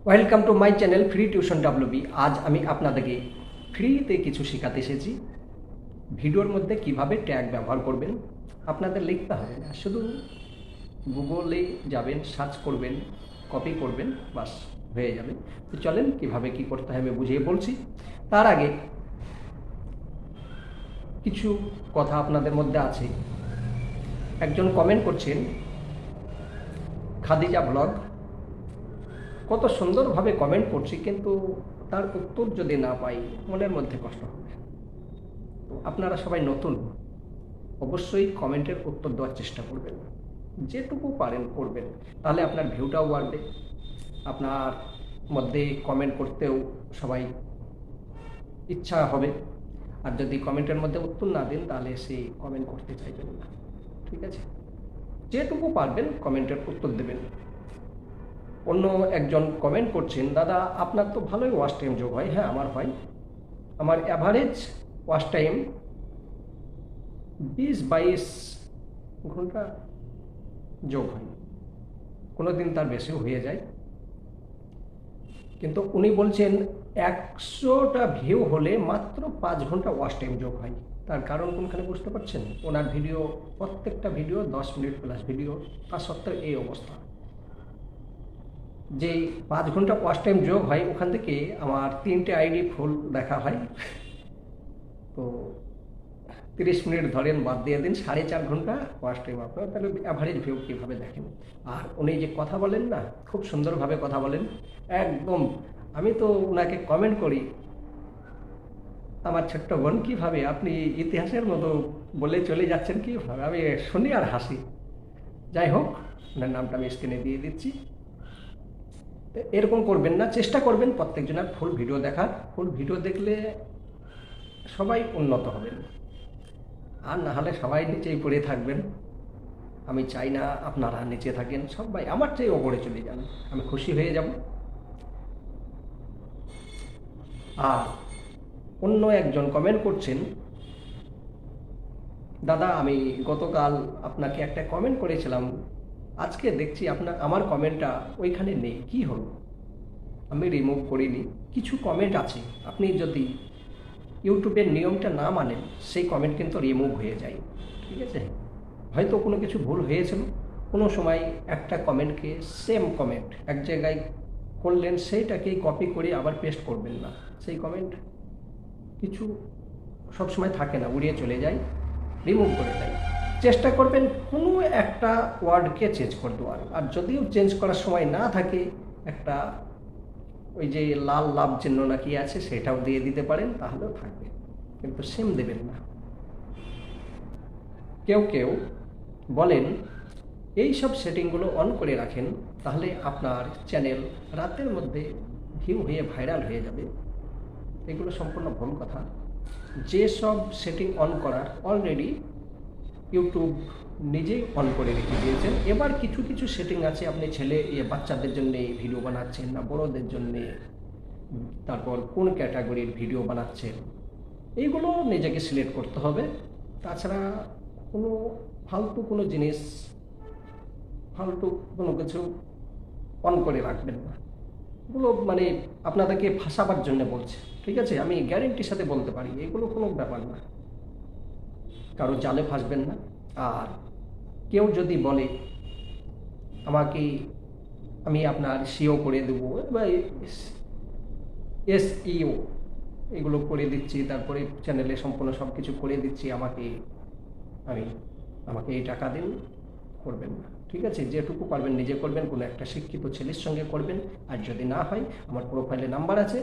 Welcome to my channel free tuition WB. আজ আমি আপনাদেরকে ফ্রিতে কিছু শেখাতে এসেছি। ভিডিওর মধ্যে কিভাবে ট্যাগ ব্যবহার করবেন। আপনাদের লিখতে হবে না, শুধু গুগলে যাবেন, সার্চ করবেন, কপি করবেন, বাস হয়ে যাবে। তো চলেন কিভাবে কি করতে হয় আমি বুঝিয়ে বলছি। তার আগে কিছু কথা আপনাদের মধ্যে আছে। একজন কমেন্ট করছেন, খাদিজা ব্লগ, কত সুন্দরভাবে কমেন্ট করছি, কিন্তু তার উত্তর যদি না পাই মনের মধ্যে কষ্ট হবে। তো আপনারা সবাই নতুন, অবশ্যই কমেন্টের উত্তর দেওয়ার চেষ্টা করবেন, যেটুকু পারেন করবেন, তাহলে আপনার ভিউটাও বাড়বে, আপনার মধ্যে কমেন্ট করতেও সবাই ইচ্ছা হবে। আর যদি কমেন্টের মধ্যে উত্তর না দেন তাহলে সে কমেন্ট করতে চাইবেন না। ঠিক আছে, যেটুকু পারবেন কমেন্টের উত্তর দেবেন। অন্য একজন কমেন্ট করছেন, দাদা আপনার তো ভালোই ওয়াচ টাইম যোগ হয়। হ্যাঁ, আমার হয়। আমার অ্যাভারেজ ওয়াচ টাইম 20-22 ঘন্টা যোগ হয়, কোনো দিন তার বেশিও হয়ে যায়। কিন্তু উনি বলছেন 100টা ভিউ হলে মাত্র 5 ঘন্টা ওয়াচ টাইম যোগ হয়। তার কারণ কোনখানে বুঝতে পারছেন? ওনার ভিডিও, প্রত্যেকটা ভিডিও 10 মিনিট প্লাস ভিডিও, তা সত্ত্বেও এই অবস্থা। যে 5 ঘন্টা ওয়াচ টাইম যোগ হয়, ওখান থেকে আমার 3টে আইডি ফুল দেখা হয়। তো 30 মিনিট ধরেন, বাদ দিয়ে দিন, 4.5 ঘন্টা ওয়াচ টাইম আপনার, তাহলে অ্যাভারেজ ভিউ কীভাবে দেখেন? আর উনি যে কথা বলেন না, খুব সুন্দরভাবে কথা বলেন একদম। আমি তো ওনাকে কমেন্ট করি, আমার ছোট্ট বোন কীভাবে আপনি ইতিহাসের মতো বলে চলে যাচ্ছেন, কীভাবে, আমি শুনি আর হাসি। যাই হোক, ওনার নামটা আমি স্ক্রিনে দিয়ে দিচ্ছি। এরকম করবেন না, চেষ্টা করবেন প্রত্যেকজনের ফুল ভিডিও দেখার। ফুল ভিডিও দেখলে সবাই উন্নত হবেন, আর না হলে সবাই নিচেই পড়ে থাকবেন। আমি চাই না আপনারা নিচে থাকেন, সবাই আমার চেয়ে ওপরে চলে যান, আমি খুশি হয়ে যাব। আর অন্য একজন কমেন্ট করছেন, দাদা আমি গতকাল আপনাকে একটা কমেন্ট করেছিলাম, আজকে দেখছি আমার কমেন্টটা ওইখানে নেই, কি হলো? আমি রিমুভ করিনি, কিছু কমেন্ট আছে, আপনি যদি ইউটিউবের নিয়মটা না মানেন সেই কমেন্ট কিন্তু রিমুভ হয়ে যায়। ঠিক আছে, হয়তো কোনো কিছু ভুল হয়েছিল, কোনো সময় একটা কমেন্টকে, সেম কমেন্ট এক জায়গায় করলেন, সেইটাকেই কপি করে আবার পেস্ট করবেন না। সেই কমেন্ট কিছু সবসময় থাকে না, উড়িয়ে চলে যায়, রিমুভ করে দেয়। চেষ্টা করবেন কোনো একটা ওয়ার্ডকে চেঞ্জ করে দেওয়ার। আর যদিও চেঞ্জ করার সময় না থাকে, একটা ওই যে লাল লাভ চিহ্ন নাকি আছে, সেটাও দিয়ে দিতে পারেন, তাহলেও থাকবে, কিন্তু সেম দেবেন না। কেউ কেউ বলেন এই সব সেটিংগুলো অন করে রাখেন, তাহলে আপনার চ্যানেল রাতের মধ্যে ভিউ হয়ে ভাইরাল হয়ে যাবে। এগুলো সম্পূর্ণ ভুল কথা। যেসব সেটিং অন করার অলরেডি ইউটিউব নিজেই অন করে রেখে দিয়েছেন। এবার কিছু কিছু সেটিং আছে, আপনি বাচ্চাদের জন্য ভিডিও বানাচ্ছেন না বড়োদের জন্যে, তারপর কোন ক্যাটাগরির ভিডিও বানাচ্ছেন, এইগুলো নিজেকে সিলেক্ট করতে হবে। তাছাড়া কোনো ফালতু কোনো জিনিস, ফালতু কোনো কিছু অন করে রাখবেন না। এগুলো মানে আপনাদেরকে ফাঁসাবার জন্য বলছে। ঠিক আছে, আমি গ্যারেন্টির সাথে বলতে পারি এগুলো কোনো ব্যাপার না, কারো জালে ফাঁসবেন না। আর কেউ যদি বলে আমাকে, আমি আপনার সিও করে দেবো বা SEO এগুলো করে দিচ্ছি, তারপরে চ্যানেলে সম্পূর্ণ সব কিছু করে দিচ্ছি, আমাকে এই টাকা দিন, করবেন না। ঠিক আছে, যেটুকু পারবেন নিজে করবেন, কোনো একটা শিক্ষিত ছেলের সঙ্গে করবেন। আর যদি না হয়, আমার প্রোফাইলে নাম্বার আছে,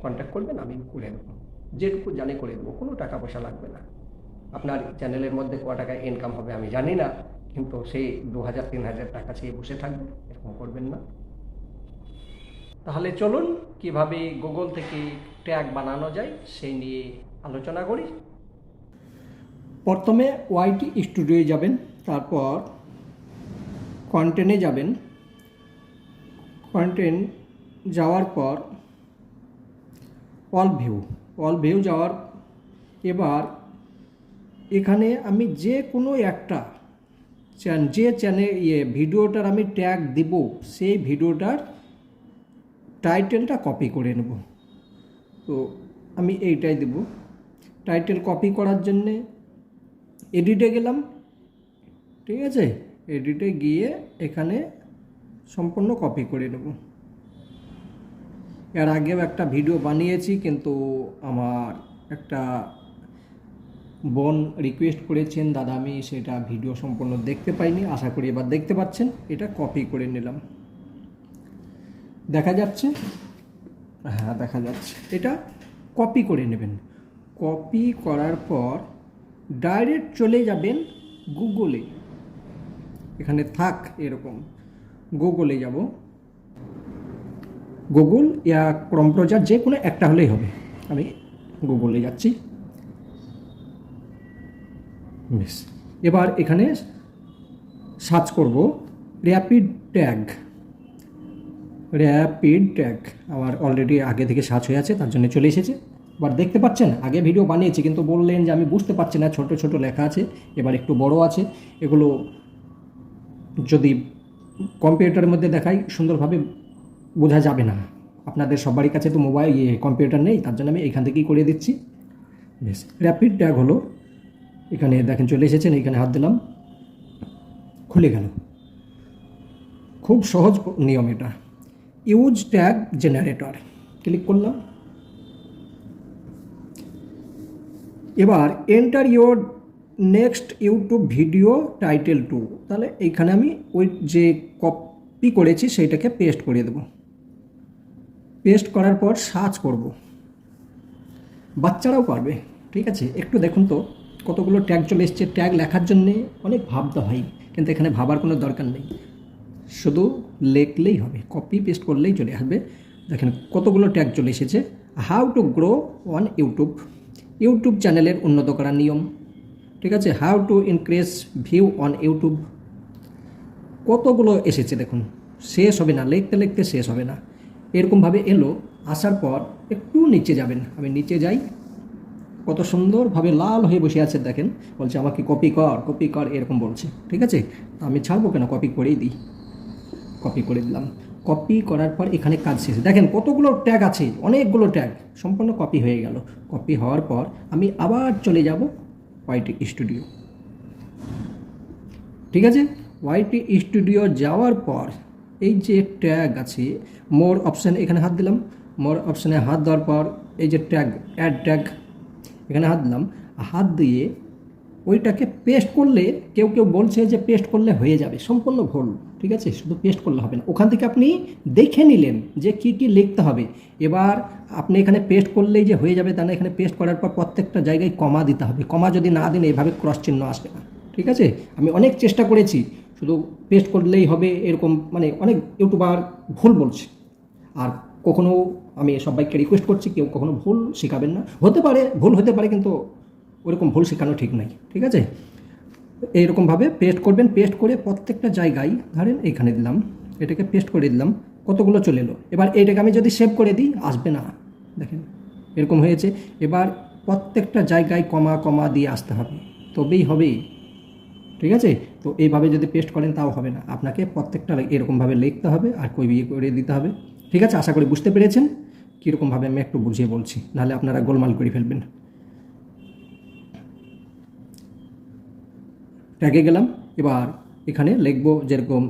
কন্ট্যাক্ট করবেন, আমি করে দেবো, যেটুকু জানি করে দেবো, কোনো টাকা পয়সা লাগবে না। আপনার চ্যানেলের মধ্যে ক টাকা ইনকাম হবে আমি জানি না, কিন্তু সেই 2000-3000 টাকা চেয়ে বসে থাকবে, এরকম করবেন না। তাহলে চলুন কিভাবে গুগল থেকে ট্যাগ বানানো যায় সেই নিয়ে আলোচনা করি। প্রথমে ওয়াইটি স্টুডিওয়ে যাবেন, তারপর কন্টেন্টে যাবেন। কন্টেন্ট যাওয়ার পর অল ভিউ যাওয়ার, এবার এখানে আমি যে কোনো একটা যে চ্যানেল ভিডিওটার আমি ট্যাগ দিব, সেই ভিডিওটার টাইটেলটা কপি করে নেব। তো আমি এইটাই দেব। টাইটেল কপি করার জন্যে এডিটে গেলাম, ঠিক আছে, এডিটে গিয়ে এখানে সম্পূর্ণ কপি করে নেব। এর আগেও একটা ভিডিও বানিয়েছি, কিন্তু আমার একটা বোন রিকোয়েস্ট করেছেন দাদা, আমি সেটা ভিডিও সম্পূর্ণ দেখতে পাইনি, আশা করি এবার দেখতে পাচ্ছেন। এটা কপি করে নিলাম, দেখা যাচ্ছে, হ্যাঁ দেখা যাচ্ছে। এটা কপি করে নেবেন। কপি করার পর ডাইরেক্ট চলে যাবেন গুগলে, এখানে থাক এরকম, গুগলে যাব, গুগল ইয়া ক্রোম ব্রাউজার যে কোনো একটা হলেই হবে। আমি গুগলে যাচ্ছি, বেশ। এবার এখানে সার্চ করব র্যাপিড ট্যাগ। র্যাপিড ট্যাগ আমার অলরেডি আগে থেকে সার্চ হয়ে আছে, তার জন্য চলে এসেছে। এবার দেখতে পাচ্ছেন, আগে ভিডিও বানিয়েছি কিন্তু বললেন যে আমি বুঝতে পারছি না, ছোট ছোট লেখা আছে, এবার একটু বড় আছে। এগুলো যদি কম্পিউটারের মধ্যে দেখাই সুন্দরভাবে বোঝা যাবে না। আপনাদের সবারই কাছে তো মোবাইল কম্পিউটার নেই, তার জন্য আমি এখান থেকেই করে দিচ্ছি। বেশ, র্যাপিড ট্যাগ হলো, এখানে দেখেন চলে এসেছেন, এখানে হাত দিলাম, খুলে গেল। খুব সহজ নিয়ম এটা। ইউজ ট্যাগ জেনারেটর ক্লিক করলাম। এবার enter your next YouTube video title to, তাহলে এইখানে আমি ওই যে কপি করেছি সেইটাকে পেস্ট করে দেব। পেস্ট করার পর সার্চ করব, বাচ্চারাও পারবে, ঠিক আছে। একটু দেখুন তো কতগুলো ট্যাগ চলে এসছে। ট্যাগ লেখার জন্যে অনেক ভাবতে হয়, কিন্তু এখানে ভাবার কোনো দরকার নেই, শুধু লেখলেই হবে, কপি পেস্ট করলেই চলে আসবে। দেখেন কতগুলো ট্যাগ চলে এসেছে। How to grow on YouTube, YouTube চ্যানেলের উন্নত করার নিয়ম, ঠিক আছে। How to increase view on YouTube, কতগুলো এসেছে দেখুন, শেষ হবে না, লিখতে লিখতে শেষ হবে না। এরকমভাবে এলো, আসার পর একটু নিচে যাবেন, আমি নিচে যাই, কত সুন্দরভাবে লাল হয়ে বসে আছে দেখেন, বলছে আমাকে কপি কর এরকম বলছে, ঠিক আছে। আমি ছাড়বো কেন, কপি করেই দিই, কপি করে দিলাম। কপি করার পর এখানে কাজ শেষ। দেখেন কতগুলো ট্যাগ আছে, অনেকগুলো ট্যাগ সম্পূর্ণ কপি হয়ে গেল। কপি হওয়ার পর আমি আবার চলে যাব ওয়াইটি স্টুডিও, ঠিক আছে। ওয়াইটি স্টুডিও যাওয়ার পর এই যে ট্যাগ আছে মোর অপশান, এখানে হাত দিলাম। মোর অপশানে হাত দেওয়ার পর এই যে ট্যাগ অ্যাড ট্যাগ, এখানে হাত দিলাম। হাত দিয়ে ওইটাকে পেস্ট করলে, কেউ কেউ বলছে যে পেস্ট করলে হয়ে যাবে, সম্পূর্ণ ভুল, ঠিক আছে। শুধু পেস্ট করলে হবে না, ওখান থেকে আপনি দেখে নিলেন যে কি কি লিখতে হবে। এবার আপনি এখানে পেস্ট করলেই যে হয়ে যাবে তা না, এখানে পেস্ট করার পর প্রত্যেকটা জায়গায় কমা দিতে হবে। কমা যদি না দিন এইভাবে ক্রস চিহ্ন আসবে না, ঠিক আছে। আমি অনেক চেষ্টা করেছি, শুধু পেস্ট করলেই হবে এরকম, মানে অনেক ইউটিউবার ভুল বলছে। আর কখনো আমি সবাইকে রিকোয়েস্ট করছি, কেউ কখনো ভুল শেখাবেন না, হতে পারে ভুল হতে পারে, কিন্তু ওরকম ভুল শেখানো ঠিক নাই, ঠিক আছে। এইরকমভাবে পেস্ট করবেন। পেস্ট করে প্রত্যেকটা জায়গায় ধরেন এইখানে দিলাম, এটাকে পেস্ট করে দিলাম, কতগুলো চলে এলো। এবার এইটাকে আমি যদি সেভ করে দিই আসবে না, দেখেন এরকম হয়েছে। এবার প্রত্যেকটা জায়গায় কমা কমা দিয়ে আসতে হবে, তবেই হবে, ঠিক আছে। তো এইভাবে যদি পেস্ট করেন তাও হবে না, আপনাকে প্রত্যেকটা এরকমভাবে লিখতে হবে আর কই বিয়ে করে দিতে হবে, ঠিক আছে। আশা করি বুঝতে পেরেছেন কীরকমভাবে আমি একটু বুঝিয়ে বলছি, নাহলে আপনারা গোলমাল করে ফেলবেন। ট্যাগে গেলাম, এবার এখানে লিখবো যেরকম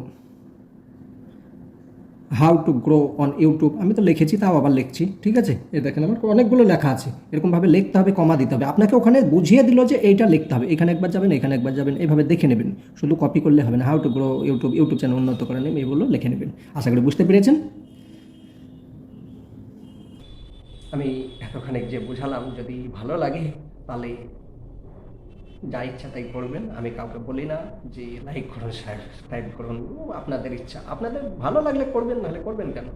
how to grow on YouTube, আমি তো লিখেছি তাও আবার লিখছি, ঠিক আছে। এ দেখেন আমার অনেকগুলো লেখা আছে, এরকমভাবে লিখতে হবে, কমা দিতে হবে। আপনাকে ওখানে বুঝিয়ে দিল যে এইটা লিখতে হবে, এখানে একবার যাবেন, এখানে একবার যাবেন, এইভাবে দেখে নেবেন, শুধু কপি করলে হবে না। How to grow YouTube, YouTube channel উন্নত করে নেবেন, এগুলো লিখে নেবেন। আশা করি বুঝতে পেরেছেন। আমি এতখানি যে বুঝালাম, যদি ভালো লাগে তাহলে যা ইচ্ছা তাই করবেন। আমি কাউকে বলি না যে লাইক করুন, সাবস্ক্রাইব করুন, আপনাদের ইচ্ছা, আপনাদের ভালো লাগলে করবেন, নাহলে করবেন কেন।